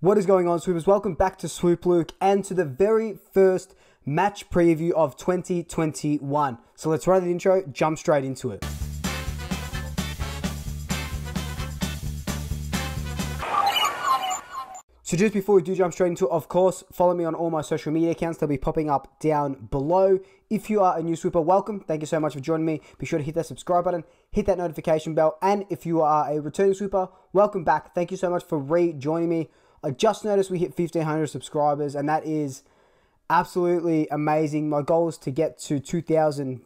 What is going on, Swoopers? Welcome back to Swoop Luke and to the very first match preview of 2021. So let's run the intro, jump straight into it. So just before we do jump straight into it, of course, follow me on all my social media accounts. They'll be popping up down below. If you are a new Swooper, welcome. Thank you so much for joining me. Be sure to hit that subscribe button, hit that notification bell. And if you are a returning Swooper, welcome back. Thank you so much for rejoining me. I just noticed we hit 1,500 subscribers, and that is absolutely amazing. My goal is to get to 2,000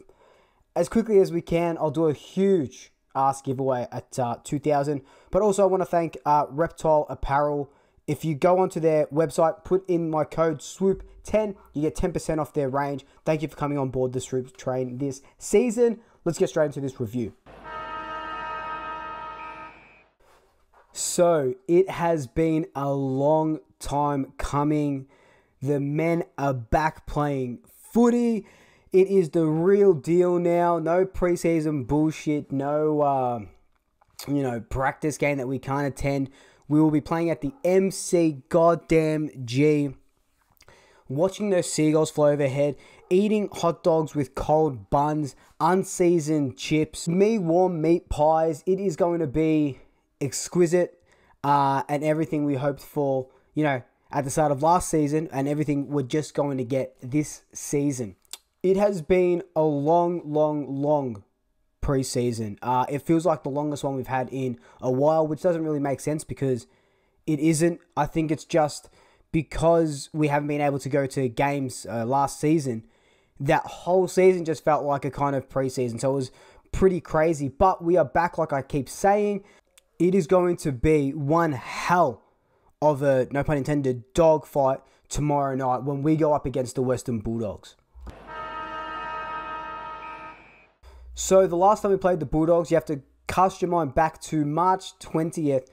as quickly as we can. I'll do a huge ass giveaway at 2,000. But also I want to thank Reptile Apparel. If you go onto their website, put in my code SWOOP10, you get 10% off their range. Thank you for coming on board the Swoop train this season. Let's get straight into this review. So, it has been a long time coming. The men are back playing footy. It is the real deal now. No preseason bullshit. No, practice game that we can't attend. We will be playing at the MC goddamn G. Watching those seagulls fly overhead. Eating hot dogs with cold buns. Unseasoned chips. Me warm meat pies. It is going to be exquisite, and everything we hoped for, at the start of last season, and everything we're just going to get this season. It has been a long preseason. It feels like the longest one we've had in a while, which doesn't really make sense because it isn't. I think it's just because we haven't been able to go to games last season. That whole season just felt like a kind of preseason, so it was pretty crazy. But we are back, like I keep saying. It is going to be one hell of a, no pun intended, dogfight tomorrow night when we go up against the Western Bulldogs. So the last time we played the Bulldogs, you have to cast your mind back to March 20th,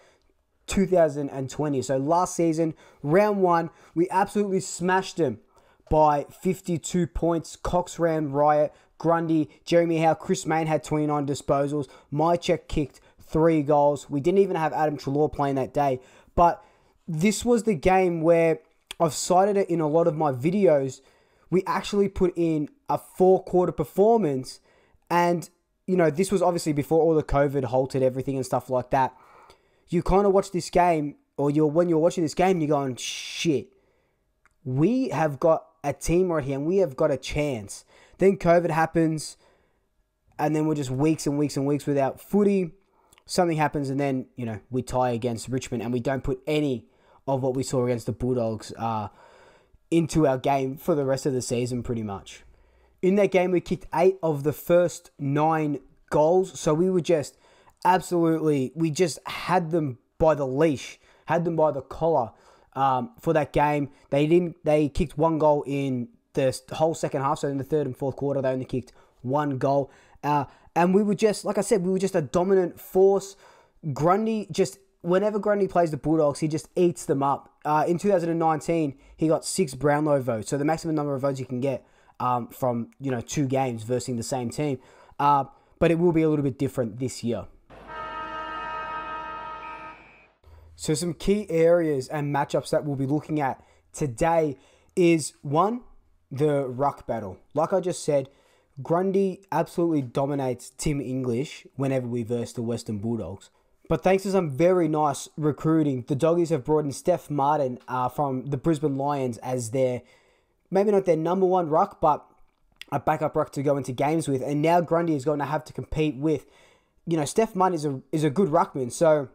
2020. So last season, round one, we absolutely smashed them by 52 points. Cox ran riot. Grundy, Jeremy Howe, Chris Main had 29 disposals. Mychek kicked 3 goals. We didn't even have Adam Treloar playing that day. But this was the game where I've cited it in a lot of my videos. We actually put in a 4-quarter performance. And, this was obviously before all the COVID halted everything and stuff like that. You kind of watch this game, or when you're watching this game, you're going, shit, we have got a team right here and we have got a chance. Then COVID happens, and then we're just weeks and weeks and weeks without footy. Something happens, and then, we tie against Richmond, and we don't put any of what we saw against the Bulldogs into our game for the rest of the season, pretty much. In that game, we kicked 8 of the first 9 goals, so we were just we just had them by the leash, had them by the collar for that game. They kicked 1 goal in the whole second half, so in the third and fourth quarter, they only kicked 1 goal. And we were just, like I said, we were just a dominant force. Grundy whenever Grundy plays the Bulldogs, he just eats them up. In 2019, he got 6 Brownlow votes, so the maximum number of votes you can get from 2 games versus the same team. But it will be a little bit different this year. So some key areas and matchups that we'll be looking at today is 1, the ruck battle. Like I just said, Grundy absolutely dominates Tim English whenever we verse the Western Bulldogs. But thanks to some very nice recruiting, the Doggies have brought in Steph Martin from the Brisbane Lions as their, maybe not their number 1 ruck, but a backup ruck to go into games with. And now Grundy is going to have to compete with, Steph Martin is a good ruckman. So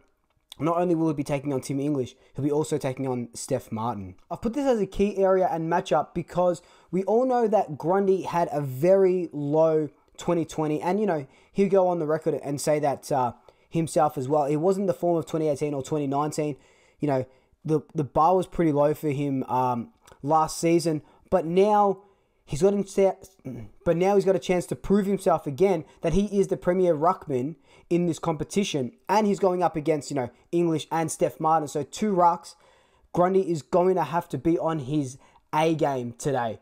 not only will he be taking on Tim English, he'll be also taking on Steph Martin. I've put this as a key area and matchup because we all know that Grundy had a very low 2020. And, he'll go on the record and say that himself as well. It wasn't the form of 2018 or 2019. The bar was pretty low for him last season. But now he's got a chance to prove himself again that he is the premier ruckman in this competition, and he's going up against English and Steph Martin. So 2 rucks. Grundy is going to have to be on his A game today,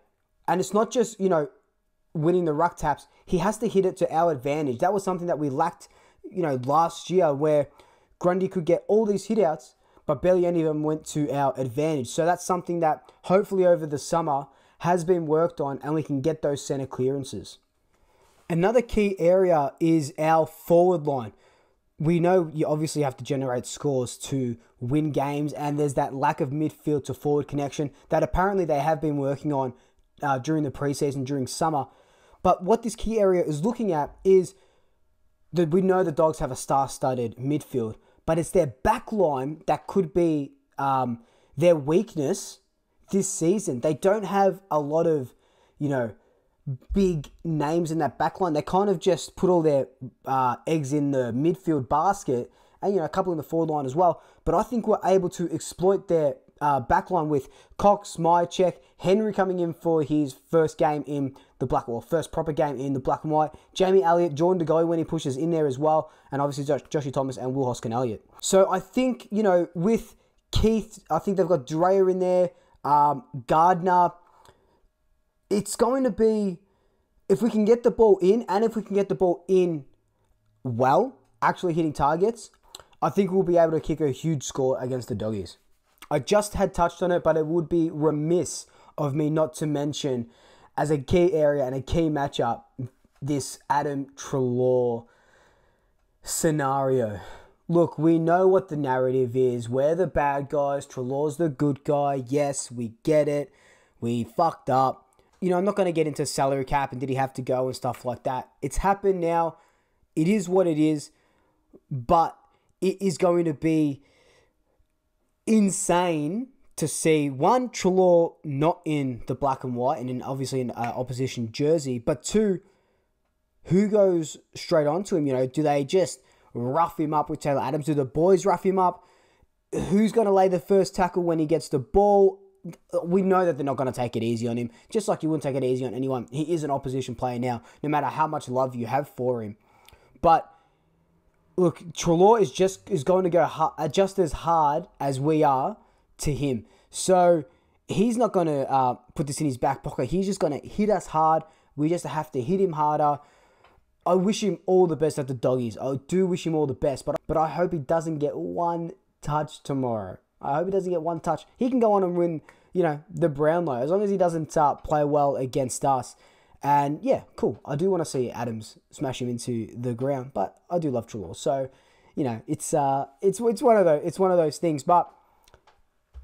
and it's not just winning the ruck taps. He has to hit it to our advantage. That was something that we lacked last year, where Grundy could get all these hit outs, but barely any of them went to our advantage. So that's something that hopefully over the summer has been worked on, and we can get those center clearances. Another key area is our forward line. We know you obviously have to generate scores to win games, and there's that lack of midfield to forward connection that apparently they have been working on during the preseason, during summer. But what this key area is looking at is that we know the Dogs have a star-studded midfield, but it's their back line that could be their weakness this season. They don't have a lot of, big names in that back line. They kind of just put all their eggs in the midfield basket, and a couple in the forward line as well. But I think we're able to exploit their back line with Cox, Myercheck, Henry coming in for his first game in the first proper game in the black and white. Jamie Elliott, Jordan De Goey when he pushes in there as well, and obviously Joshy Thomas and Will Hoskin-Elliott. So I think, with Keith, I think they've got Dreyer in there, Gardner. It's going to be, if we can get the ball in, and if we can get the ball in well, actually hitting targets, I think we'll be able to kick a huge score against the Doggies. I just had touched on it, but it would be remiss of me not to mention, as a key area and a key matchup, this Adam Treloar scenario. Look, we know what the narrative is. We're the bad guys. Treloar's the good guy. Yes, we get it. We fucked up. I'm not going to get into salary cap and did he have to go and stuff like that. It's happened now. It is what it is. But it is going to be insane to see, one, Treloar not in the black and white and obviously in opposition jersey. But two, who goes straight onto him? Do they just rough him up with Taylor Adams? Do the boys rough him up? Who's going to lay the first tackle when he gets the ball? We know that they're not going to take it easy on him, just like you wouldn't take it easy on anyone. He is an opposition player now, no matter how much love you have for him. But look, Treloar is going to go just as hard as we are to him. So he's not going to put this in his back pocket. He's just going to hit us hard. We just have to hit him harder. I wish him all the best at the Doggies. I do wish him all the best, but I hope he doesn't get one touch tomorrow. I hope he doesn't get one touch. He can go on and win, the Brownlow, as long as he doesn't play well against us. And yeah, cool. I do want to see Adams smash him into the ground, but I do love Treloar. So, it's one of those things. But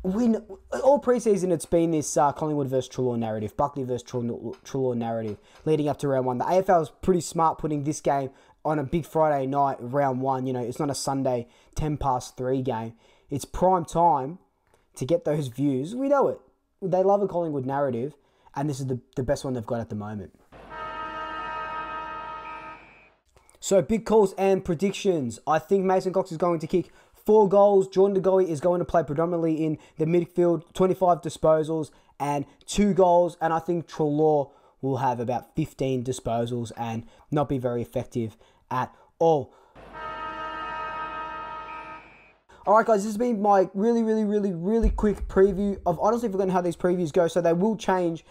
all preseason, it's been this Collingwood versus Treloar narrative, Buckley versus Treloar narrative, leading up to round one. The AFL is pretty smart putting this game on a big Friday night, round one. It's not a Sunday 3:10 game. It's prime time to get those views. We know it. They love a Collingwood narrative, and this is the best one they've got at the moment. So, big calls and predictions. I think Mason Cox is going to kick 4 goals. Jordan De Goey is going to play predominantly in the midfield, 25 disposals and 2 goals. And I think Treloar will have about 15 disposals and not be very effective at all. Alright guys, this has been my really quick preview. I've honestly forgotten how these previews go, so they will change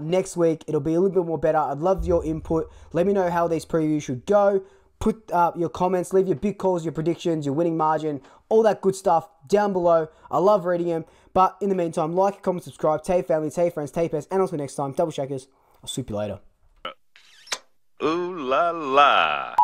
next week. It'll be a little bit more better. I'd love your input. Let me know how these previews should go. Put your comments, leave your big calls, your predictions, your winning margin, all that good stuff down below. I love reading them. But in the meantime, like, comment, subscribe, tell your family, tell your friends, tell your pets, and until next time, double shakers. I'll swoop you later. Ooh la la.